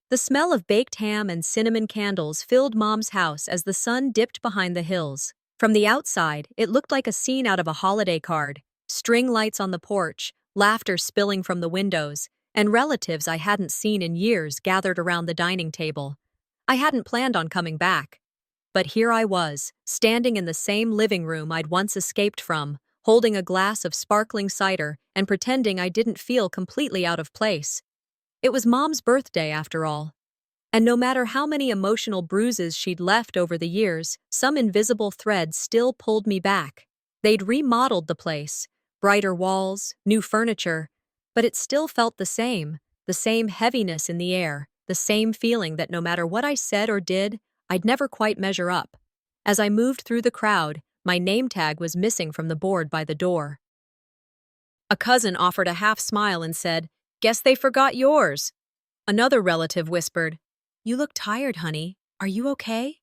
The smell of baked ham and cinnamon candles filled Mom's house as the sun dipped behind the hills. From the outside, it looked like a scene out of a holiday card. String lights on the porch, laughter spilling from the windows, and relatives I hadn't seen in years gathered around the dining table. I hadn't planned on coming back. But here I was, standing in the same living room I'd once escaped from, holding a glass of sparkling cider and pretending I didn't feel completely out of place. It was Mom's birthday, after all. And no matter how many emotional bruises she'd left over the years, some invisible thread still pulled me back. They'd remodeled the place, brighter walls, new furniture, but it still felt the same heaviness in the air, the same feeling that no matter what I said or did, I'd never quite measure up. As I moved through the crowd, my name tag was missing from the board by the door. A cousin offered a half smile and said, "Guess they forgot yours." Another relative whispered, "You look tired, honey. Are you okay?"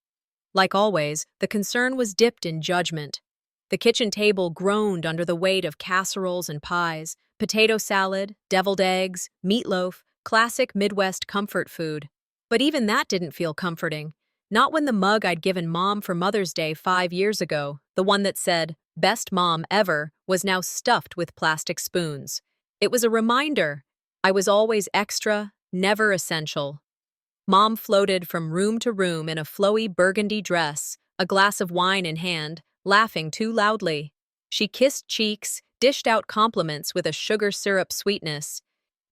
Like always, the concern was dipped in judgment. The kitchen table groaned under the weight of casseroles and pies, potato salad, deviled eggs, meatloaf, classic Midwest comfort food. But even that didn't feel comforting. Not when the mug I'd given Mom for Mother's Day 5 years ago, the one that said, "Best Mom Ever," was now stuffed with plastic spoons. It was a reminder. I was always extra, never essential. Mom floated from room to room in a flowy burgundy dress, a glass of wine in hand, laughing too loudly. She kissed cheeks, dished out compliments with a sugar syrup sweetness.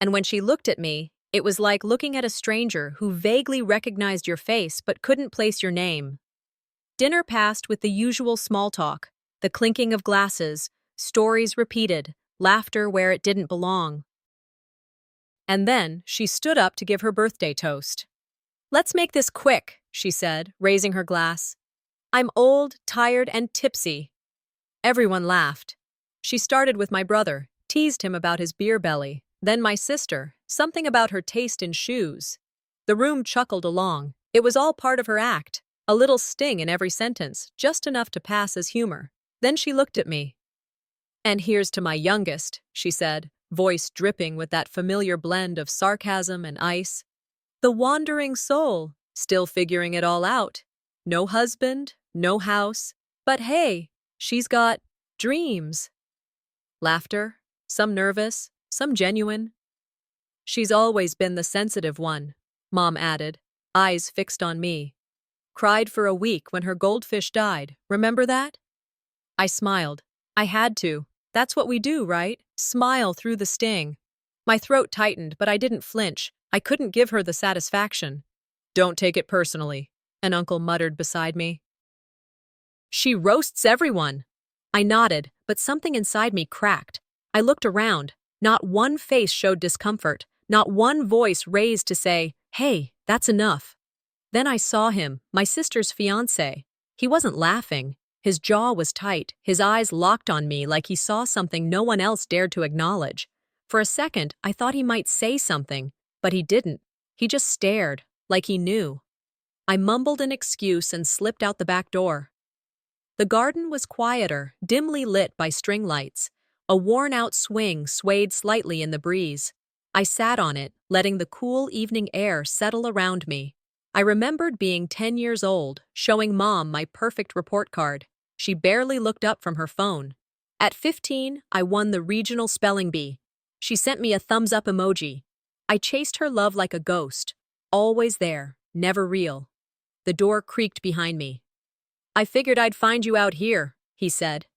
And when she looked at me, it was like looking at a stranger who vaguely recognized your face but couldn't place your name. Dinner passed with the usual small talk, the clinking of glasses, stories repeated, laughter where it didn't belong. And then she stood up to give her birthday toast. "Let's make this quick," she said, raising her glass. "I'm old, tired, and tipsy." Everyone laughed. She started with my brother, teased him about his beer belly, then my sister, something about her taste in shoes. The room chuckled along. It was all part of her act, a little sting in every sentence, just enough to pass as humor. Then she looked at me. "And here's to my youngest," she said, voice dripping with that familiar blend of sarcasm and ice. "The wandering soul, still figuring it all out. No husband, no house, but hey, she's got dreams." Laughter, some nervous, some genuine. "She's always been the sensitive one," Mom added, eyes fixed on me. "Cried for a week when her goldfish died, remember that?" I smiled. I had to. That's what we do, right? Smile through the sting. My throat tightened, but I didn't flinch. I couldn't give her the satisfaction. "Don't take it personally," an uncle muttered beside me. "She roasts everyone." I nodded, but something inside me cracked. I looked around. Not one face showed discomfort, not one voice raised to say, "Hey, that's enough." Then I saw him, my sister's fiancé. He wasn't laughing. His jaw was tight, his eyes locked on me like he saw something no one else dared to acknowledge. For a second, I thought he might say something, but he didn't. He just stared, like he knew. I mumbled an excuse and slipped out the back door. The garden was quieter, dimly lit by string lights. A worn-out swing swayed slightly in the breeze. I sat on it, letting the cool evening air settle around me. I remembered being 10 years old, showing Mom my perfect report card. She barely looked up from her phone. At 15, I won the regional spelling bee. She sent me a thumbs-up emoji. I chased her love like a ghost. Always there, never real. The door creaked behind me. "I figured I'd find you out here," he said.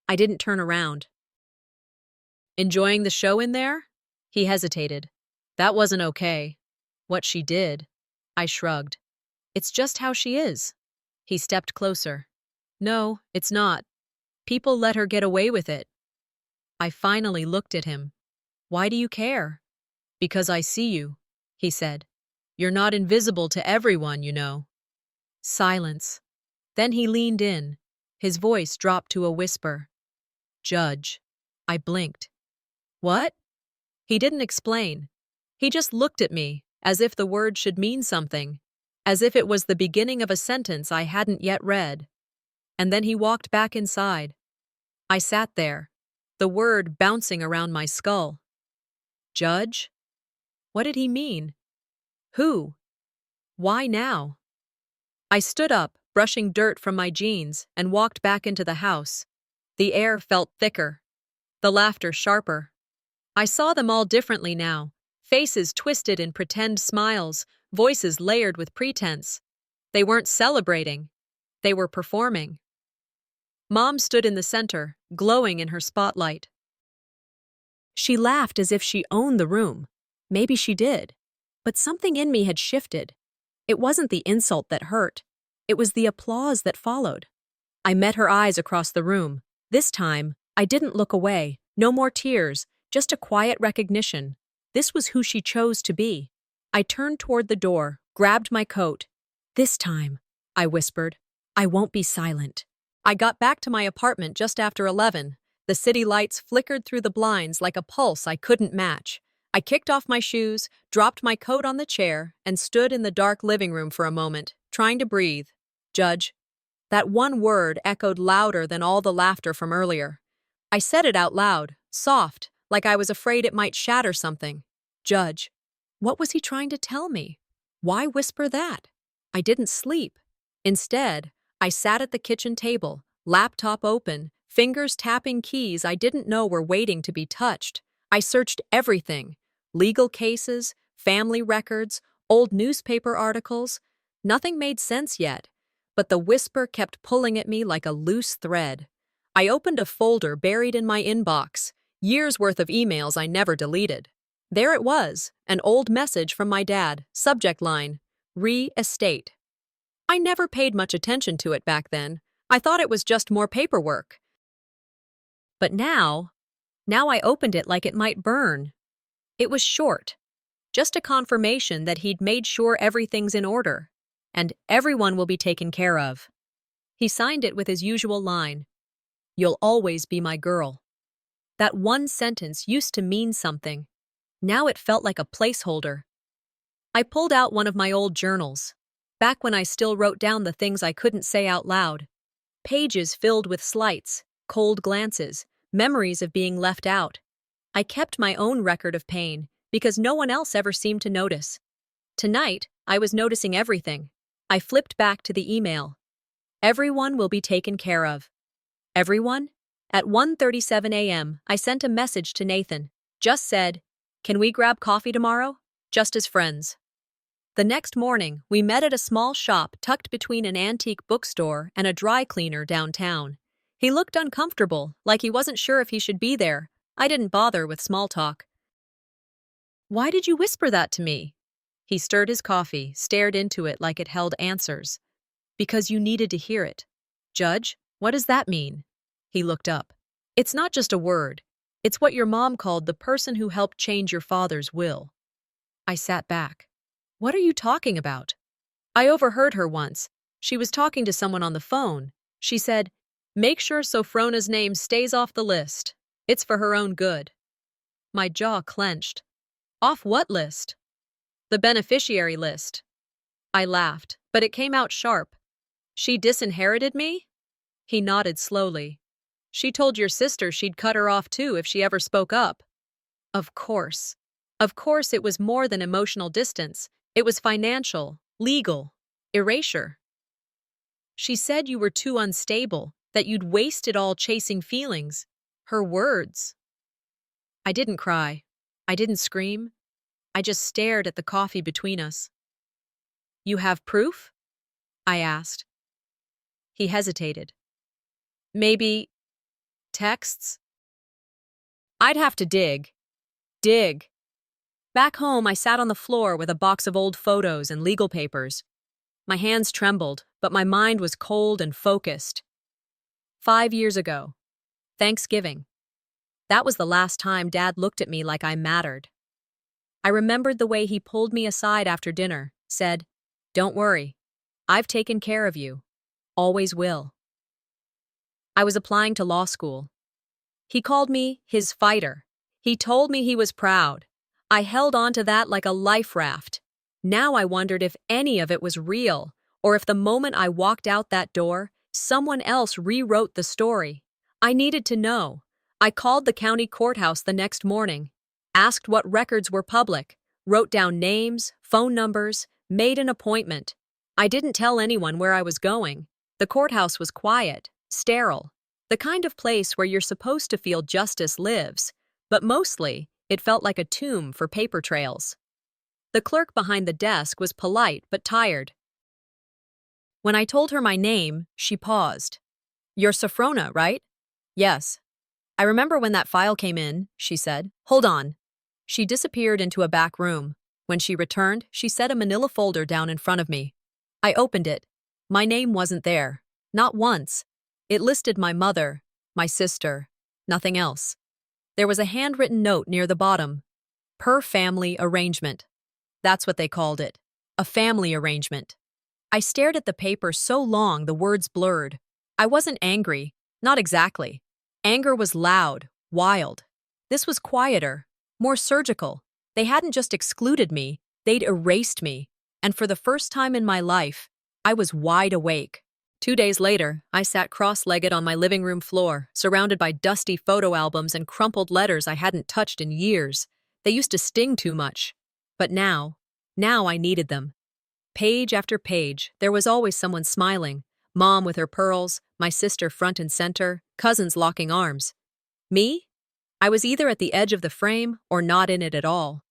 I didn't turn around. "Enjoying the show in there?" He hesitated. "That wasn't okay." "What she did?" I shrugged. "It's just how she is." He stepped closer. "No, it's not. People let her get away with it." I finally looked at him. "Why do you care?" "Because I see you," he said. "You're not invisible to everyone, you know." Silence. Then he leaned in. His voice dropped to a whisper. "Judge." I blinked. "What?" He didn't explain. He just looked at me, as if the word should mean something, as if it was the beginning of a sentence I hadn't yet read. And then he walked back inside. I sat there, the word bouncing around my skull. Judge? What did he mean? Who? Why now? I stood up, brushing dirt from my jeans, and walked back into the house. The air felt thicker, the laughter sharper. I saw them all differently now, faces twisted in pretend smiles, voices layered with pretense. They weren't celebrating, they were performing. Mom stood in the center, glowing in her spotlight. She laughed as if she owned the room. Maybe she did. But something in me had shifted. It wasn't the insult that hurt. It was the applause that followed. I met her eyes across the room. This time, I didn't look away. No more tears, just a quiet recognition. This was who she chose to be. I turned toward the door, grabbed my coat. This time, I whispered, I won't be silent. I got back to my apartment just after 11. The city lights flickered through the blinds like a pulse I couldn't match. I kicked off my shoes, dropped my coat on the chair, and stood in the dark living room for a moment, trying to breathe. Judge. That one word echoed louder than all the laughter from earlier. I said it out loud, soft, like I was afraid it might shatter something. Judge. What was he trying to tell me? Why whisper that? I didn't sleep. Instead, I sat at the kitchen table, laptop open, fingers tapping keys I didn't know were waiting to be touched. I searched everything. Legal cases, family records, old newspaper articles. Nothing made sense yet, but the whisper kept pulling at me like a loose thread. I opened a folder buried in my inbox, years' worth of emails I never deleted. There it was, an old message from my dad, subject line, re-estate. I never paid much attention to it back then. I thought it was just more paperwork. But now I opened it like it might burn. It was short, just a confirmation that he'd made sure everything's in order, and everyone will be taken care of. He signed it with his usual line, "You'll always be my girl." That one sentence used to mean something. Now it felt like a placeholder. I pulled out one of my old journals, back when I still wrote down the things I couldn't say out loud. Pages filled with slights, cold glances, memories of being left out. I kept my own record of pain because no one else ever seemed to notice. Tonight, I was noticing everything. I flipped back to the email. Everyone will be taken care of. Everyone? At 1:37 a.m., I sent a message to Nathan. Just said, "Can we grab coffee tomorrow? Just as friends." The next morning, we met at a small shop tucked between an antique bookstore and a dry cleaner downtown. He looked uncomfortable, like he wasn't sure if he should be there. I didn't bother with small talk. "Why did you whisper that to me?" He stirred his coffee, stared into it like it held answers. "Because you needed to hear it." "Judge, what does that mean?" He looked up. "It's not just a word. It's what your mom called the person who helped change your father's will." I sat back. "What are you talking about?" "I overheard her once. She was talking to someone on the phone. She said, 'Make sure Sophrona's name stays off the list. It's for her own good.'" My jaw clenched. "Off what list?" "The beneficiary list." I laughed, but it came out sharp. "She disinherited me?" He nodded slowly. "She told your sister she'd cut her off too if she ever spoke up." Of course. Of course it was more than emotional distance. It was financial, legal, erasure. "She said you were too unstable, that you'd waste it all chasing feelings." Her words. I didn't cry. I didn't scream. I just stared at the coffee between us. "You have proof?" I asked. He hesitated. "Maybe texts?" "I'd have to dig." Dig. Back home, I sat on the floor with a box of old photos and legal papers. My hands trembled, but my mind was cold and focused. 5 years ago. Thanksgiving. That was the last time Dad looked at me like I mattered. I remembered the way he pulled me aside after dinner, said, "Don't worry. I've taken care of you. Always will." I was applying to law school. He called me his fighter. He told me he was proud. I held on to that like a life raft. Now I wondered if any of it was real, or if the moment I walked out that door, someone else rewrote the story. I needed to know. I called the county courthouse the next morning, asked what records were public, wrote down names, phone numbers, Made an appointment. I didn't tell anyone where I was going. The courthouse was quiet, sterile, the kind of place where you're supposed to feel justice lives, but mostly, it felt like a tomb for paper trails. The clerk behind the desk was polite but tired. When I told her my name, she paused. "You're Sophrona, right?" "Yes." "I remember when that file came in," she said. "Hold on." She disappeared into a back room. When she returned, she set a manila folder down in front of me. I opened it. My name wasn't there. Not once. It listed my mother, my sister, nothing else. There was a handwritten note near the bottom. Per family arrangement. That's what they called it. A family arrangement. I stared at the paper so long the words blurred. I wasn't angry. Not exactly. Anger was loud, wild. This was quieter, more surgical. They hadn't just excluded me, they'd erased me. And for the first time in my life, I was wide awake. 2 days later, I sat cross-legged on my living room floor, surrounded by dusty photo albums and crumpled letters I hadn't touched in years. They used to sting too much. But now I needed them. Page after page, there was always someone smiling. Mom with her pearls, my sister front and center, cousins locking arms. Me? I was either at the edge of the frame or not in it at all.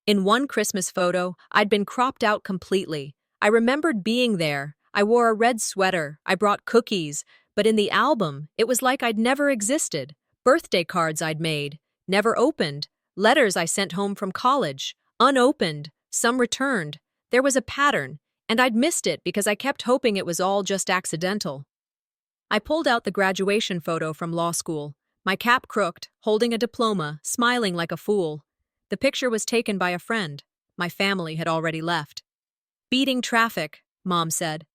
In one Christmas photo, I'd been cropped out completely. I remembered being there. I wore a red sweater. I brought cookies. But in the album, it was like I'd never existed. Birthday cards I'd made, never opened. Letters I sent home from college, unopened. Some returned. There was a pattern, and I'd missed it because I kept hoping it was all just accidental. I pulled out the graduation photo from law school, my cap crooked, holding a diploma, smiling like a fool. The picture was taken by a friend. My family had already left. "Beating traffic," Mom said.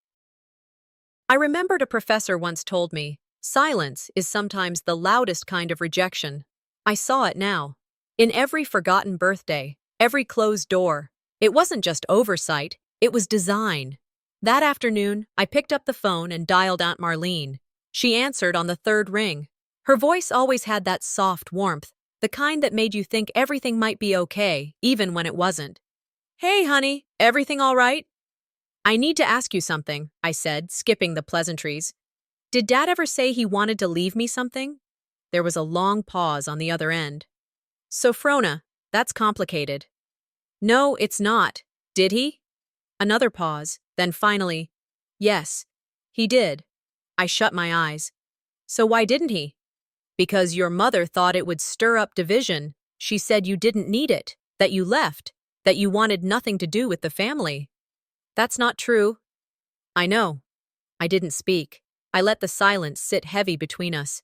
I remembered a professor once told me, silence is sometimes the loudest kind of rejection. I saw it now. In every forgotten birthday, every closed door. It wasn't just oversight, it was design. That afternoon, I picked up the phone and dialed Aunt Marlene. She answered on the third ring. Her voice always had that soft warmth, the kind that made you think everything might be okay, even when it wasn't. "Hey, honey, everything all right?" "I need to ask you something," I said, skipping the pleasantries. "Did Dad ever say he wanted to leave me something?" There was a long pause on the other end. "Sophrona, that's complicated." "No, it's not. Did he?" Another pause, then finally, "Yes, he did." I shut my eyes. "So why didn't he?" "Because your mother thought it would stir up division. She said you didn't need it, that you left, that you wanted nothing to do with the family." "That's not true." "I know." I didn't speak. I let the silence sit heavy between us.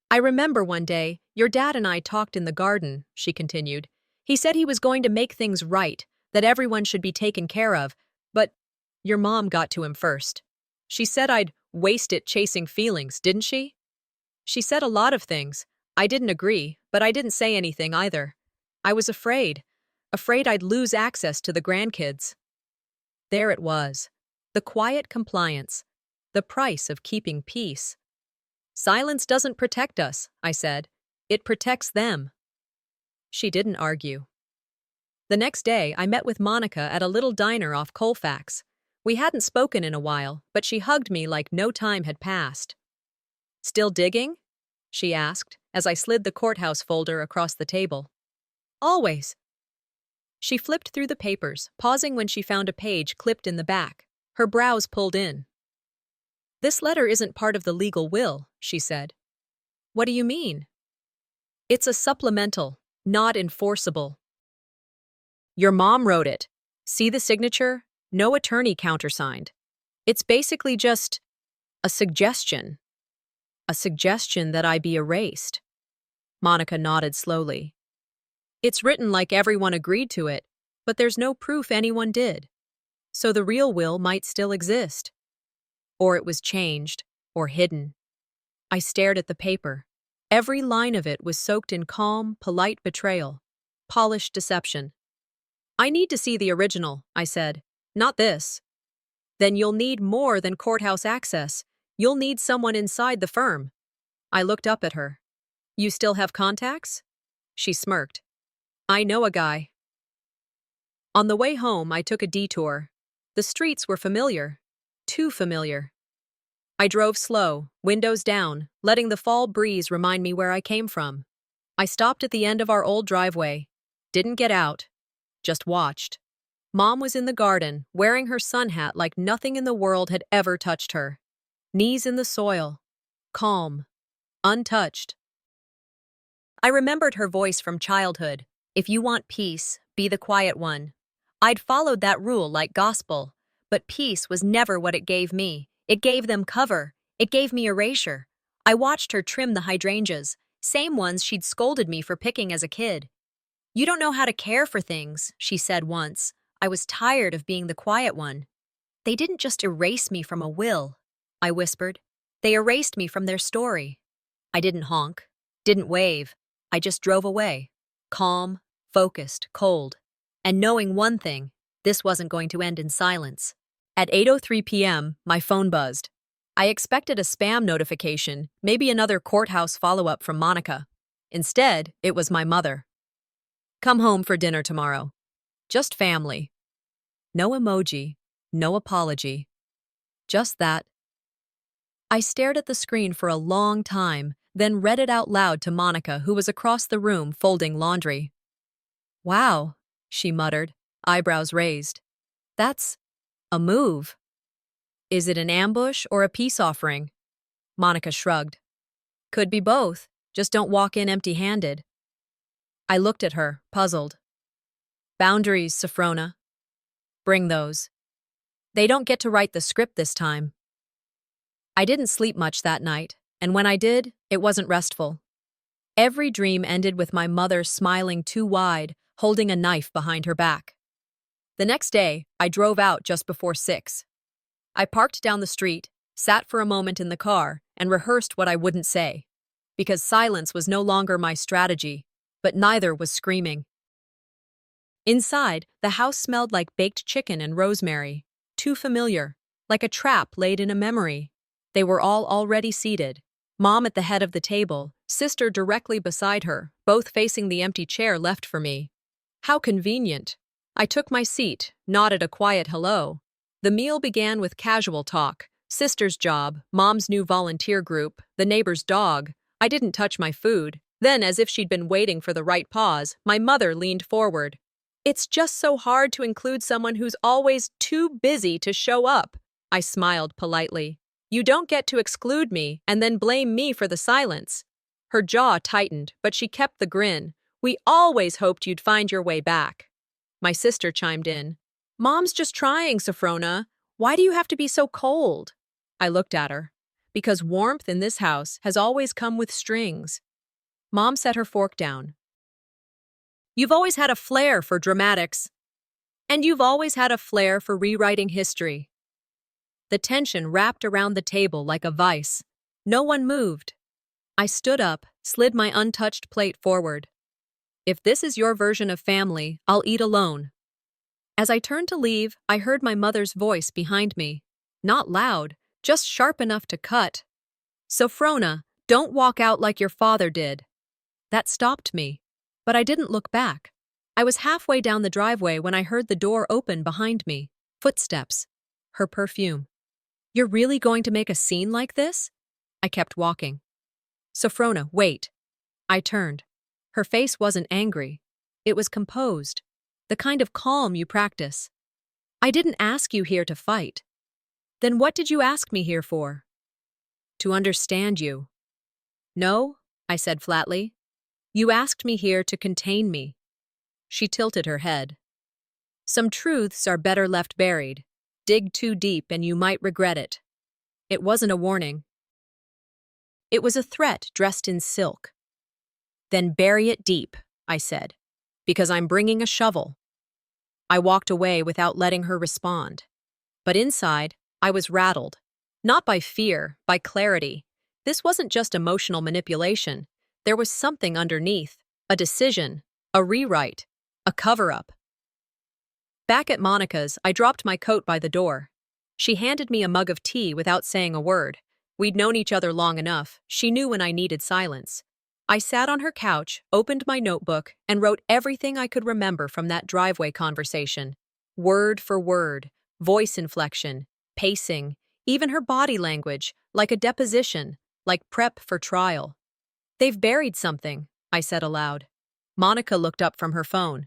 "I remember one day, your dad and I talked in the garden," she continued. "He said he was going to make things right, that everyone should be taken care of, but your mom got to him first. She said I'd waste it chasing feelings, didn't she?" "She said a lot of things. I didn't agree, but I didn't say anything either. I was afraid I'd lose access to the grandkids." There it was. The quiet compliance. The price of keeping peace. "Silence doesn't protect us," I said. "It protects them." She didn't argue. The next day, I met with Monica at a little diner off Colfax. We hadn't spoken in a while, but she hugged me like no time had passed. "Still digging?" she asked, as I slid the courthouse folder across the table. "Always." She flipped through the papers, pausing when she found a page clipped in the back, her brows pulled in. "This letter isn't part of the legal will," she said. "What do you mean?" "It's a supplemental, not enforceable." "Your mom wrote it. See the signature? No attorney countersigned. It's basically just a suggestion. A suggestion that I be erased." Monica nodded slowly. "It's written like everyone agreed to it, but there's no proof anyone did. So the real will might still exist. Or it was changed, or hidden." I stared at the paper. Every line of it was soaked in calm, polite betrayal, polished deception. "I need to see the original," I said. "Not this." "Then you'll need more than courthouse access. You'll need someone inside the firm." I looked up at her. "You still have contacts?" She smirked. "I know a guy." On the way home, I took a detour. The streets were familiar. Too familiar. I drove slow, windows down, letting the fall breeze remind me where I came from. I stopped at the end of our old driveway. Didn't get out. Just watched. Mom was in the garden, wearing her sun hat like nothing in the world had ever touched her. Knees in the soil. Calm. Untouched. I remembered her voice from childhood. If you want peace, be the quiet one. I'd followed that rule like gospel, but peace was never what it gave me. It gave them cover. It gave me erasure. I watched her trim the hydrangeas, same ones she'd scolded me for picking as a kid. You don't know how to care for things, she said once. I was tired of being the quiet one. They didn't just erase me from a will, I whispered. They erased me from their story. I didn't honk, didn't wave. I just drove away. Calm, focused, cold. And knowing one thing, this wasn't going to end in silence. At 8:03 p.m., my phone buzzed. I expected a spam notification, maybe another courthouse follow-up from Monica. Instead, it was my mother. Come home for dinner tomorrow. Just family. No emoji, no apology. Just that. I stared at the screen for a long time, then read it out loud to Monica, who was across the room folding laundry. Wow, she muttered, eyebrows raised. That's a move. Is it an ambush or a peace offering? Monica shrugged. Could be both, just don't walk in empty-handed. I looked at her, puzzled. Boundaries, Sophrona. Bring those. They don't get to write the script this time. I didn't sleep much that night, and when I did, it wasn't restful. Every dream ended with my mother smiling too wide, holding a knife behind her back. The next day, I drove out just before 6. I parked down the street, sat for a moment in the car, and rehearsed what I wouldn't say. Because silence was no longer my strategy, but neither was screaming. Inside, the house smelled like baked chicken and rosemary, too familiar, like a trap laid in a memory. They were all already seated, Mom at the head of the table, sister directly beside her, both facing the empty chair left for me. How convenient. I took my seat, nodded a quiet hello. The meal began with casual talk, sister's job, Mom's new volunteer group, the neighbor's dog. I didn't touch my food. Then, as if she'd been waiting for the right pause, my mother leaned forward. It's just so hard to include someone who's always too busy to show up. I smiled politely. You don't get to exclude me and then blame me for the silence. Her jaw tightened, but she kept the grin. We always hoped you'd find your way back. My sister chimed in. Mom's just trying, Sophrona. Why do you have to be so cold? I looked at her. Because warmth in this house has always come with strings. Mom set her fork down. You've always had a flair for dramatics. And you've always had a flair for rewriting history. The tension wrapped around the table like a vice. No one moved. I stood up, slid my untouched plate forward. If this is your version of family, I'll eat alone. As I turned to leave, I heard my mother's voice behind me. Not loud, just sharp enough to cut. Sophrona, don't walk out like your father did. That stopped me, but I didn't look back. I was halfway down the driveway when I heard the door open behind me. Footsteps. Her perfume. You're really going to make a scene like this? I kept walking. Sophrona, wait. I turned. Her face wasn't angry. It was composed. The kind of calm you practice. I didn't ask you here to fight. Then what did you ask me here for? To understand you. No, I said flatly. You asked me here to contain me. She tilted her head. Some truths are better left buried. Dig too deep and you might regret it. It wasn't a warning. It was a threat dressed in silk. Then bury it deep, I said, because I'm bringing a shovel. I walked away without letting her respond. But inside, I was rattled. Not by fear, by clarity. This wasn't just emotional manipulation. There was something underneath, a decision, a rewrite, a cover-up. Back at Monica's, I dropped my coat by the door. She handed me a mug of tea without saying a word. We'd known each other long enough. She knew when I needed silence. I sat on her couch, opened my notebook, and wrote everything I could remember from that driveway conversation. Word for word, voice inflection, pacing, even her body language, like a deposition, like prep for trial. "They've buried something," I said aloud. Monica looked up from her phone.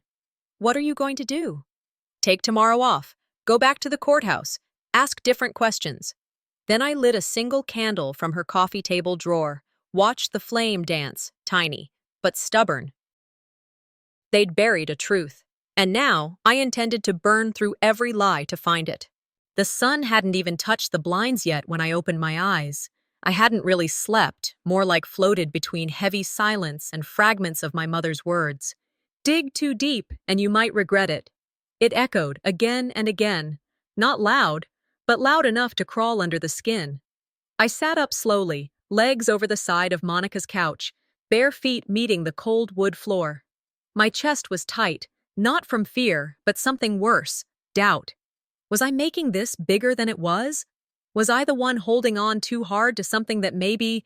"What are you going to do?" "Take tomorrow off. Go back to the courthouse. Ask different questions." Then I lit a single candle from her coffee table drawer, watched the flame dance, tiny, but stubborn. They'd buried a truth. And now I intended to burn through every lie to find it. The sun hadn't even touched the blinds yet when I opened my eyes. I hadn't really slept, more like floated between heavy silence and fragments of my mother's words. "Dig too deep, and you might regret it." It echoed again and again, not loud, but loud enough to crawl under the skin. I sat up slowly, legs over the side of Monica's couch, bare feet meeting the cold wood floor. My chest was tight, not from fear, but something worse, doubt. Was I making this bigger than it was? Was I the one holding on too hard to something that maybe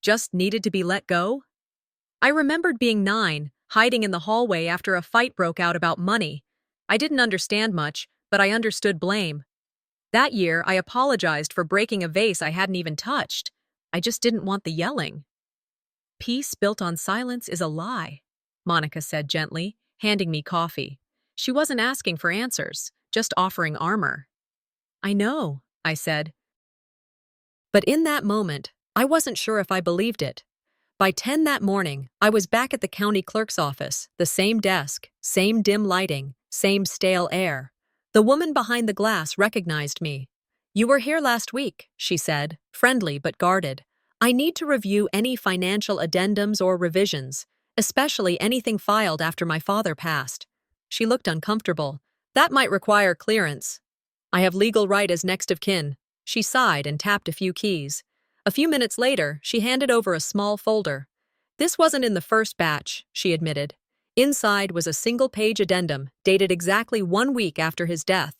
just needed to be let go? I remembered being 9, hiding in the hallway after a fight broke out about money. I didn't understand much, but I understood blame. That year, I apologized for breaking a vase I hadn't even touched. I just didn't want the yelling. "Peace built on silence is a lie," Monica said gently, handing me coffee. She wasn't asking for answers, just offering armor. "I know," I said. But in that moment, I wasn't sure if I believed it. By 10 that morning, I was back at the county clerk's office, the same desk, same dim lighting, same stale air. The woman behind the glass recognized me. "You were here last week," she said, friendly but guarded. "I need to review any financial addendums or revisions, especially anything filed after my father passed." She looked uncomfortable. "That might require clearance." "I have legal right as next of kin." She sighed and tapped a few keys. A few minutes later, she handed over a small folder. "This wasn't in the first batch," she admitted. Inside was a single-page addendum, dated exactly 1 week after his death.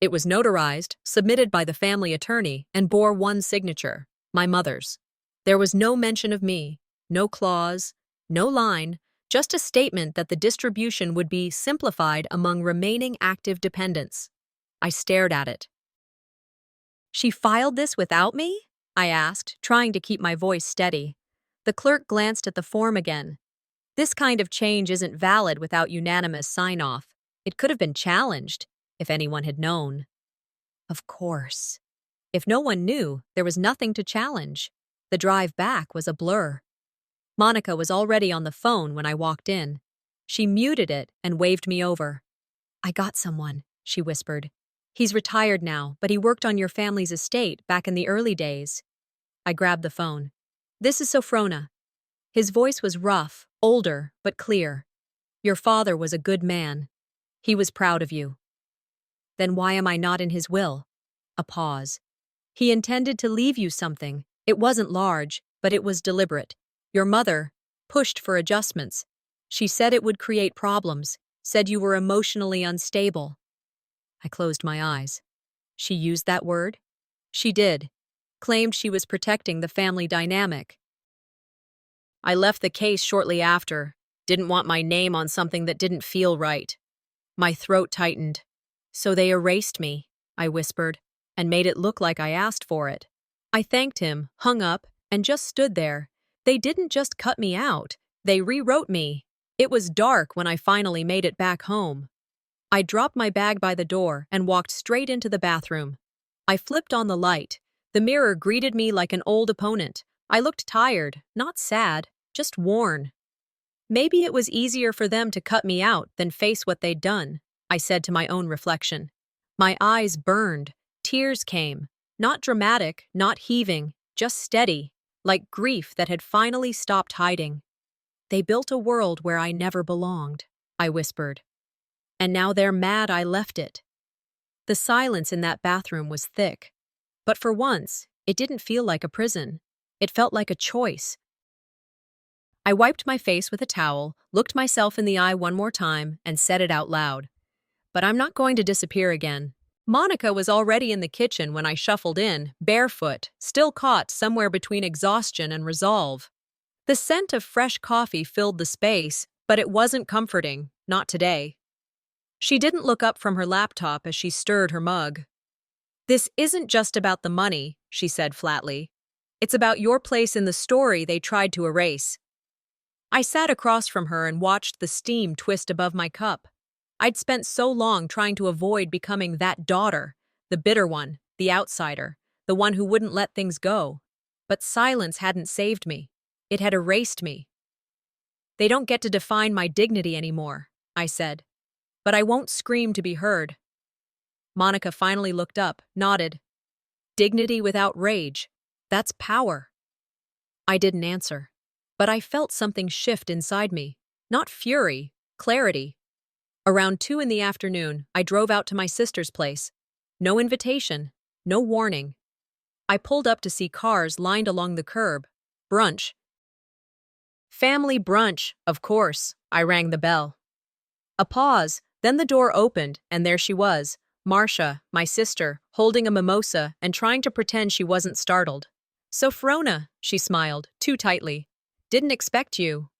It was notarized, submitted by the family attorney, and bore one signature, my mother's. There was no mention of me, no clause, no line, just a statement that the distribution would be simplified among remaining active dependents. I stared at it. "She filed this without me?" I asked, trying to keep my voice steady. The clerk glanced at the form again. "This kind of change isn't valid without unanimous sign-off. It could have been challenged, if anyone had known." Of course. If no one knew, there was nothing to challenge. The drive back was a blur. Monica was already on the phone when I walked in. She muted it and waved me over. "I got someone," she whispered. "He's retired now, but he worked on your family's estate back in the early days." I grabbed the phone. "This is Sophrona." His voice was rough, older, but clear. "Your father was a good man. He was proud of you." "Then why am I not in his will?" A pause. "He intended to leave you something. It wasn't large, but it was deliberate. Your mother pushed for adjustments. She said it would create problems, said you were emotionally unstable." I closed my eyes. She used that word? She did. Claimed she was protecting the family dynamic. "I left the case shortly after. Didn't want my name on something that didn't feel right." My throat tightened. "So they erased me," I whispered, and made it look like I asked for it. I thanked him, hung up, and just stood there. They didn't just cut me out. They rewrote me. It was dark when I finally made it back home. I dropped my bag by the door and walked straight into the bathroom. I flipped on the light. The mirror greeted me like an old opponent. I looked tired, not sad, just worn. Maybe it was easier for them to cut me out than face what they'd done, I said to my own reflection. My eyes burned. Tears came. Not dramatic, not heaving, just steady, like grief that had finally stopped hiding. "They built a world where I never belonged," I whispered. "And now they're mad I left it." The silence in that bathroom was thick. But for once, it didn't feel like a prison. It felt like a choice. I wiped my face with a towel, looked myself in the eye one more time, and said it out loud. "But I'm not going to disappear again." Monica was already in the kitchen when I shuffled in, barefoot, still caught somewhere between exhaustion and resolve. The scent of fresh coffee filled the space, but it wasn't comforting, not today. She didn't look up from her laptop as she stirred her mug. "This isn't just about the money," she said flatly. "It's about your place in the story they tried to erase." I sat across from her and watched the steam twist above my cup. I'd spent so long trying to avoid becoming that daughter, the bitter one, the outsider, the one who wouldn't let things go. But silence hadn't saved me. It had erased me. "They don't get to define my dignity anymore," I said. "But I won't scream to be heard." Monica finally looked up, nodded. "Dignity without rage. That's power." I didn't answer. But I felt something shift inside me. Not fury, clarity. Around 2 in the afternoon, I drove out to my sister's place. No invitation, no warning. I pulled up to see cars lined along the curb. Brunch. "Family brunch, of course." I rang the bell. A pause, then the door opened, and there she was, Marcia, my sister, holding a mimosa and trying to pretend she wasn't startled. "So Frona," she smiled, too tightly. "Didn't expect you."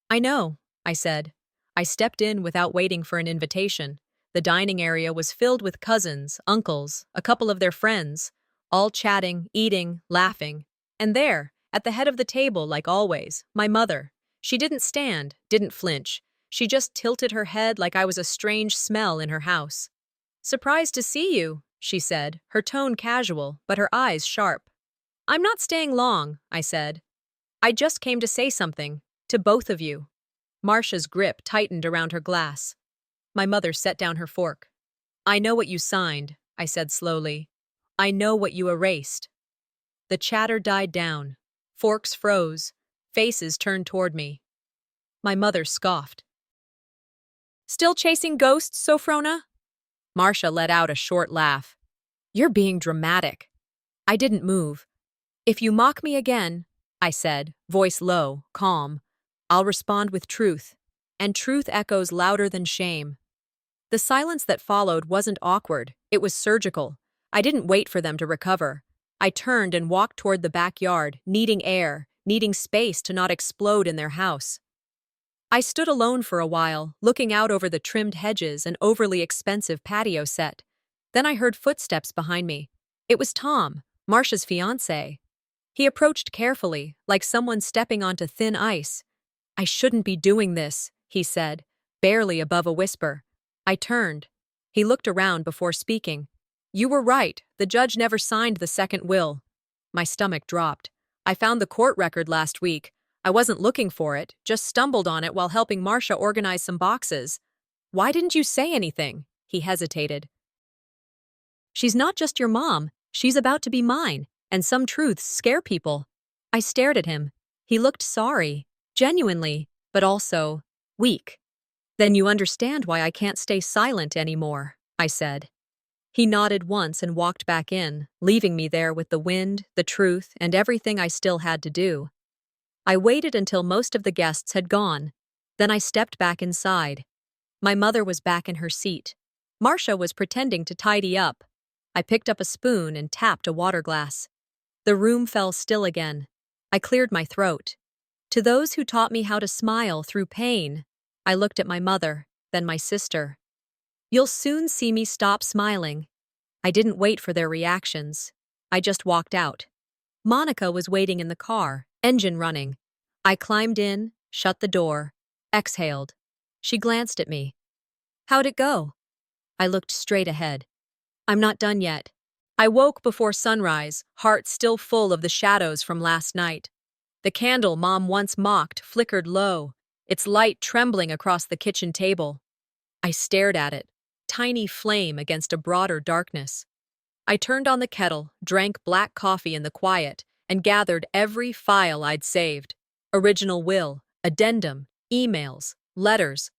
"I know," I said. I stepped in without waiting for an invitation. The dining area was filled with cousins, uncles, a couple of their friends, all chatting, eating, laughing. And there, at the head of the table, like always, my mother. She didn't stand, didn't flinch. She just tilted her head like I was a strange smell in her house. "Surprised to see you," she said, her tone casual, but her eyes sharp. "I'm not staying long," I said. "I just came to say something. To both of you." Marcia's grip tightened around her glass. My mother set down her fork. "I know what you signed," I said slowly. "I know what you erased." The chatter died down. Forks froze. Faces turned toward me. My mother scoffed. "Still chasing ghosts, Sophrona?" Marcia let out a short laugh. "You're being dramatic." I didn't move. "If you mock me again," I said, voice low, calm, "I'll respond with truth. And truth echoes louder than shame." The silence that followed wasn't awkward, it was surgical. I didn't wait for them to recover. I turned and walked toward the backyard, needing air, needing space to not explode in their house. I stood alone for a while, looking out over the trimmed hedges and overly expensive patio set. Then I heard footsteps behind me. It was Tom, Marcia's fiancé. He approached carefully, like someone stepping onto thin ice. "I shouldn't be doing this," he said, barely above a whisper. I turned. He looked around before speaking. "You were right, the judge never signed the second will." My stomach dropped. "I found the court record last week. I wasn't looking for it, just stumbled on it while helping Marcia organize some boxes." "Why didn't you say anything?" He hesitated. "She's not just your mom, she's about to be mine, and some truths scare people." I stared at him. He looked sorry, genuinely, but also weak. "Then you understand why I can't stay silent anymore," I said. He nodded once and walked back in, leaving me there with the wind, the truth, and everything I still had to do. I waited until most of the guests had gone. Then I stepped back inside. My mother was back in her seat. Marcia was pretending to tidy up. I picked up a spoon and tapped a water glass. The room fell still again. I cleared my throat. To those who taught me how to smile through pain, I looked at my mother, then my sister. "You'll soon see me stop smiling." I didn't wait for their reactions. I just walked out. Monica was waiting in the car, engine running. I climbed in, shut the door, exhaled. She glanced at me. "How'd it go?" I looked straight ahead. "I'm not done yet." I woke before sunrise, heart still full of the shadows from last night. The candle Mom once mocked flickered low, its light trembling across the kitchen table. I stared at it, tiny flame against a broader darkness. I turned on the kettle, drank black coffee in the quiet, and gathered every file I'd saved. Original will, addendum, emails, letters.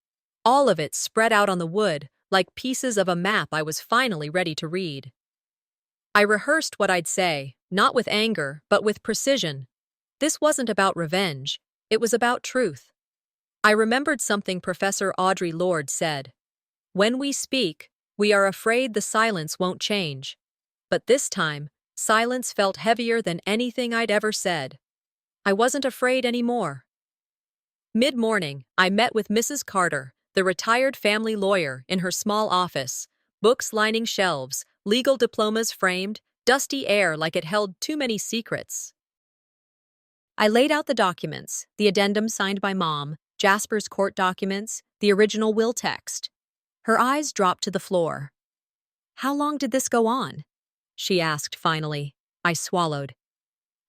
All of it spread out on the wood, like pieces of a map I was finally ready to read. I rehearsed what I'd say, not with anger, but with precision. This wasn't about revenge, it was about truth. I remembered something Professor Audre Lorde said. "When we speak, we are afraid the silence won't change." But this time, silence felt heavier than anything I'd ever said. I wasn't afraid anymore. Mid-morning, I met with Mrs. Carter, the retired family lawyer, in her small office. Books lining shelves, legal diplomas framed, dusty air like it held too many secrets. I laid out the documents, the addendum signed by Mom, Jasper's court documents, the original will text. Her eyes dropped to the floor. "How long did this go on?" she asked finally. I swallowed.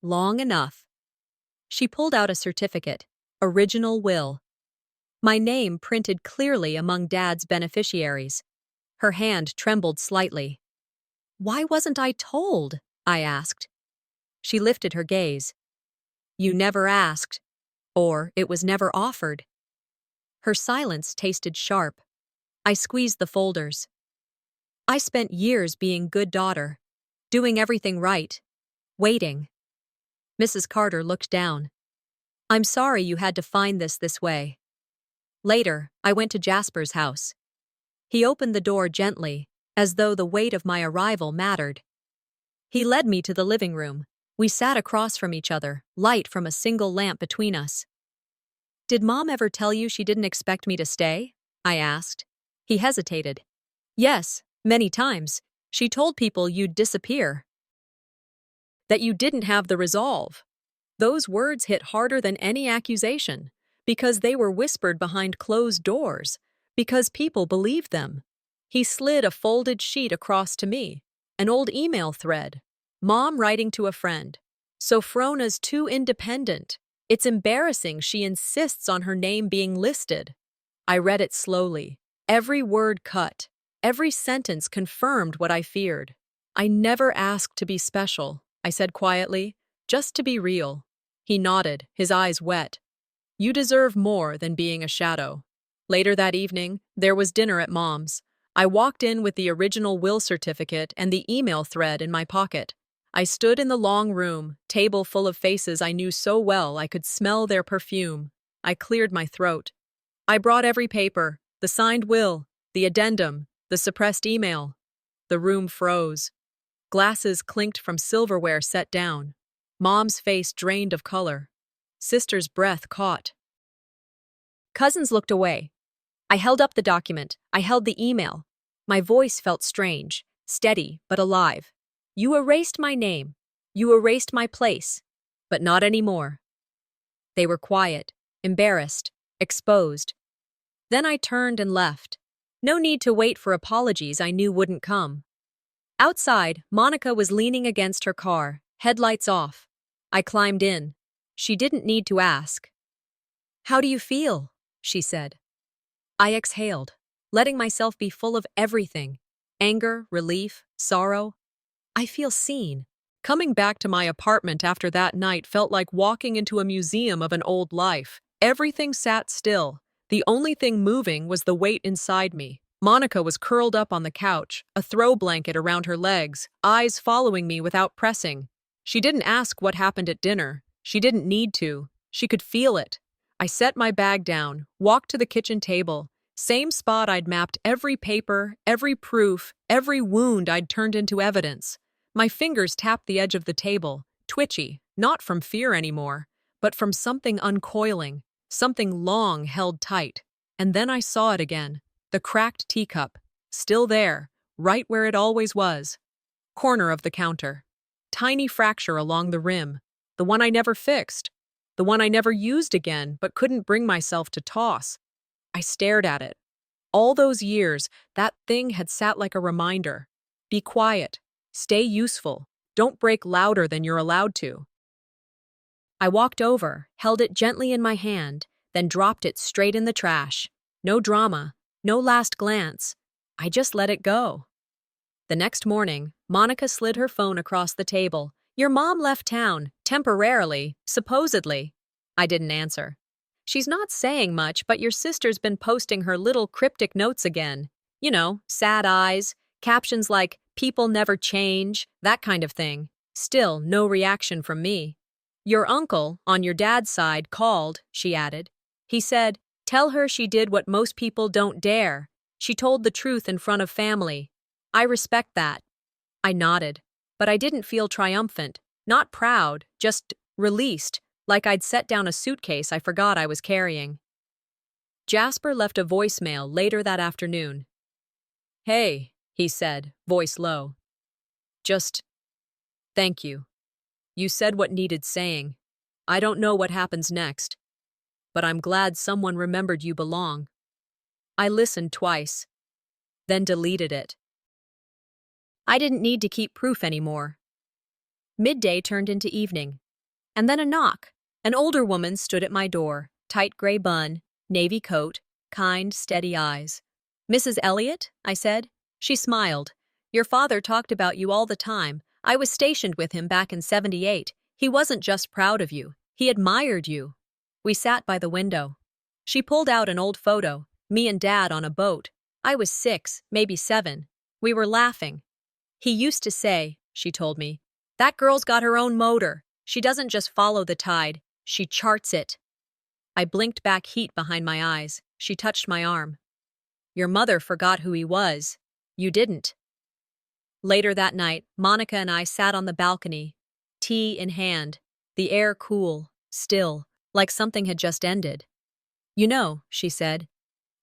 "Long enough." She pulled out a certificate. Original will. My name printed clearly among Dad's beneficiaries. Her hand trembled slightly. "Why wasn't I told?" I asked. She lifted her gaze. "You never asked. Or it was never offered." Her silence tasted sharp. I squeezed the folders. I spent years being good daughter, doing everything right, waiting. Mrs. Carter looked down. "I'm sorry you had to find this way." Later, I went to Jasper's house. He opened the door gently, as though the weight of my arrival mattered. He led me to the living room. We sat across from each other, light from a single lamp between us. "Did Mom ever tell you she didn't expect me to stay?" I asked. He hesitated. "Yes, many times. She told people you'd disappear. That you didn't have the resolve." Those words hit harder than any accusation, because they were whispered behind closed doors, because people believed them. He slid a folded sheet across to me, an old email thread. Mom writing to a friend. "Sophronia's too independent. It's embarrassing she insists on her name being listed." I read it slowly. Every word cut. Every sentence confirmed what I feared. "I never asked to be special," I said quietly, "just to be real." He nodded, his eyes wet. "You deserve more than being a shadow." Later that evening, there was dinner at Mom's. I walked in with the original will certificate and the email thread in my pocket. I stood in the long room, table full of faces I knew so well I could smell their perfume. I cleared my throat. I brought every paper, the signed will, the addendum, the suppressed email. The room froze. Glasses clinked from silverware set down. Mom's face drained of color. Sister's breath caught. Cousins looked away. I held up the document. I held the email. My voice felt strange, steady but alive. "You erased my name. You erased my place. But not anymore." They were quiet, embarrassed, exposed. Then I turned and left. No need to wait for apologies I knew wouldn't come. Outside, Monica was leaning against her car, headlights off. I climbed in. She didn't need to ask. "How do you feel?" she said. I exhaled, letting myself be full of everything. Anger, relief, sorrow. "I feel seen." Coming back to my apartment after that night felt like walking into a museum of an old life. Everything sat still. The only thing moving was the weight inside me. Monica was curled up on the couch, a throw blanket around her legs, eyes following me without pressing. She didn't ask what happened at dinner. She didn't need to. She could feel it. I set my bag down, walked to the kitchen table. Same spot I'd mapped every paper, every proof, every wound I'd turned into evidence. My fingers tapped the edge of the table, twitchy, not from fear anymore, but from something uncoiling, something long held tight. And then I saw it again, the cracked teacup, still there, right where it always was. Corner of the counter. Tiny fracture along the rim, the one I never fixed, the one I never used again but couldn't bring myself to toss. I stared at it. All those years, that thing had sat like a reminder. Be quiet. Stay useful. Don't break louder than you're allowed to. I walked over, held it gently in my hand, then dropped it straight in the trash. No drama, no last glance. I just let it go. The next morning, Monica slid her phone across the table. "Your mom left town, temporarily, supposedly." I didn't answer. "She's not saying much, but your sister's been posting her little cryptic notes again. You know, sad eyes, captions like, 'People never change,' that kind of thing." Still, no reaction from me. "Your uncle, on your dad's side, called," she added. "He said, 'Tell her she did what most people don't dare. She told the truth in front of family.' I respect that." I nodded, but I didn't feel triumphant, not proud, just released, like I'd set down a suitcase I forgot I was carrying. Jasper left a voicemail later that afternoon. "Hey," he said, voice low. "Just, thank you. You said what needed saying. I don't know what happens next, but I'm glad someone remembered you belong." I listened twice, then deleted it. I didn't need to keep proof anymore. Midday turned into evening, and then a knock. An older woman stood at my door, tight gray bun, navy coat, kind, steady eyes. "Mrs. Elliot?" I said. She smiled. "Your father talked about you all the time. I was stationed with him back in '78. He wasn't just proud of you. He admired you." We sat by the window. She pulled out an old photo, me and Dad on a boat. I was 6, maybe 7. We were laughing. "He used to say," she told me, "that girl's got her own motor. She doesn't just follow the tide, she charts it." I blinked back heat behind my eyes. She touched my arm. "Your mother forgot who he was. You didn't." Later that night, Monica and I sat on the balcony, tea in hand, the air cool, still, like something had just ended. "You know," she said,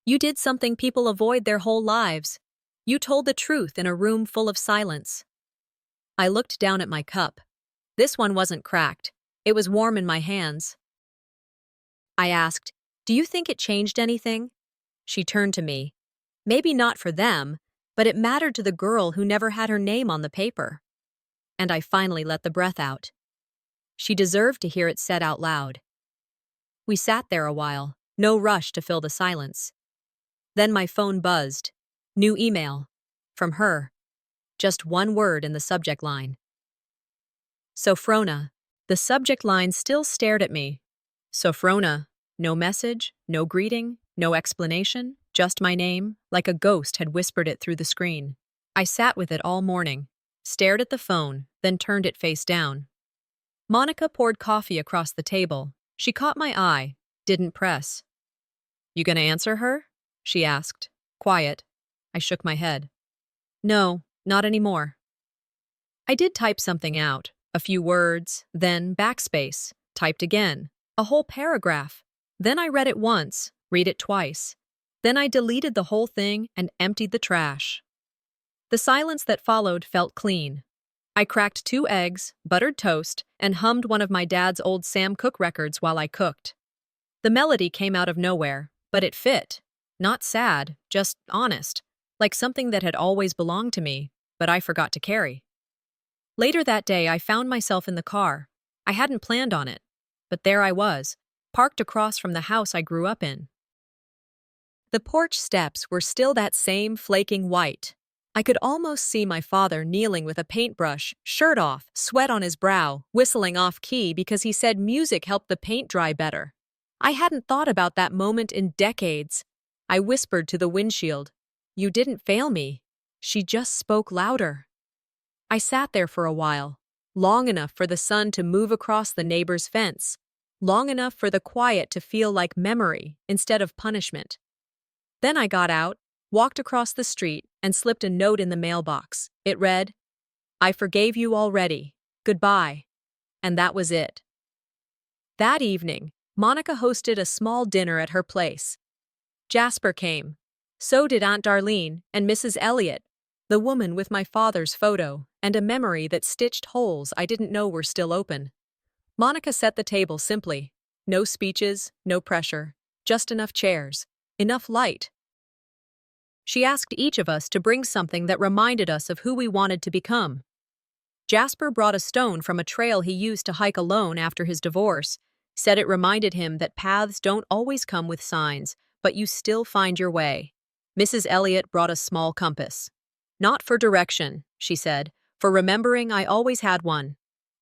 "you did something people avoid their whole lives. You told the truth in a room full of silence." I looked down at my cup. This one wasn't cracked. It was warm in my hands. I asked, "Do you think it changed anything?" She turned to me. "Maybe not for them, but it mattered to the girl who never had her name on the paper." And I finally let the breath out. She deserved to hear it said out loud. We sat there a while, no rush to fill the silence. Then my phone buzzed. New email. From her. Just one word in the subject line. Sophrona. The subject line still stared at me. Sophrona. No message, no greeting, no explanation, just my name, like a ghost had whispered it through the screen. I sat with it all morning, stared at the phone, then turned it face down. Monica poured coffee across the table. She caught my eye, didn't press. "You gonna answer her?" she asked. Quiet. I shook my head. "No, not anymore." I did type something out, a few words, then backspace, typed again, a whole paragraph. Then I read it once, read it twice. Then I deleted the whole thing and emptied the trash. The silence that followed felt clean. I cracked 2 eggs, buttered toast, and hummed one of my dad's old Sam Cooke records while I cooked. The melody came out of nowhere, but it fit. Not sad, just honest, like something that had always belonged to me, but I forgot to carry. Later that day, I found myself in the car. I hadn't planned on it, but there I was, parked across from the house I grew up in. The porch steps were still that same flaking white. I could almost see my father kneeling with a paintbrush, shirt off, sweat on his brow, whistling off-key because he said music helped the paint dry better. I hadn't thought about that moment in decades. I whispered to the windshield, "You didn't fail me." She just spoke louder. I sat there for a while, long enough for the sun to move across the neighbor's fence, long enough for the quiet to feel like memory instead of punishment. Then I got out, walked across the street, and slipped a note in the mailbox. It read, "I forgave you already. Goodbye." And that was it. That evening, Monica hosted a small dinner at her place. Jasper came. So did Aunt Darlene and Mrs. Elliot, the woman with my father's photo and a memory that stitched holes I didn't know were still open. Monica set the table simply. No speeches, no pressure, just enough chairs, enough light. She asked each of us to bring something that reminded us of who we wanted to become. Jasper brought a stone from a trail he used to hike alone after his divorce, said it reminded him that paths don't always come with signs, but you still find your way. Mrs. Elliot brought a small compass. "Not for direction," she said, "for remembering I always had one."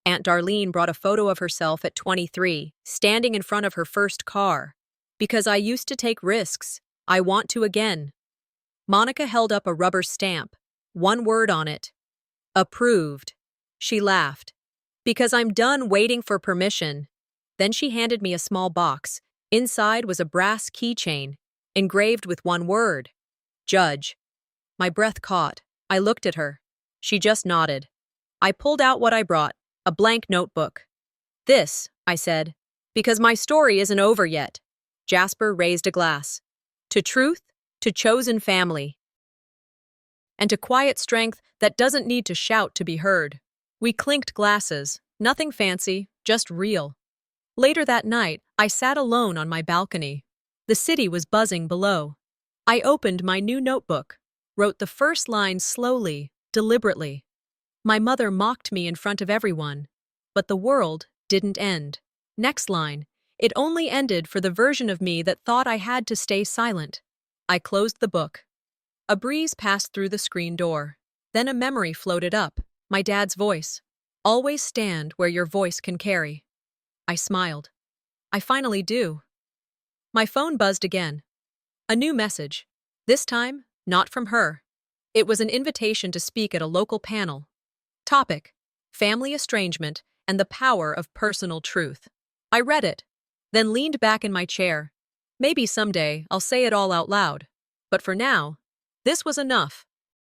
Aunt Darlene brought a photo of herself at 23, standing in front of her first car. "Because I used to take risks. I want to again." Monica held up a rubber stamp, one word on it. "Approved." She laughed. "Because I'm done waiting for permission." Then she handed me a small box. Inside was a brass keychain, engraved with one word. Judge. My breath caught. I looked at her. She just nodded. I pulled out what I brought, a blank notebook. "This," I said, Because my story isn't over yet. Jasper raised a glass. To truth, to chosen family, and to quiet strength that doesn't need to shout to be heard. We clinked glasses, nothing fancy, just real. Later that night, I sat alone on my balcony. The city was buzzing below. I opened my new notebook, wrote the first line slowly, deliberately. My mother mocked me in front of everyone, but the world didn't end. Next line, it only ended for the version of me that thought I had to stay silent. I closed the book. A breeze passed through the screen door. Then a memory floated up, my dad's voice. Always stand where your voice can carry. I smiled. I finally do. My phone buzzed again. A new message. This time, not from her. It was an invitation to speak at a local panel. Topic: family estrangement and the power of personal truth. I read it, then leaned back in my chair. Maybe someday I'll say it all out loud. But for now, this was enough.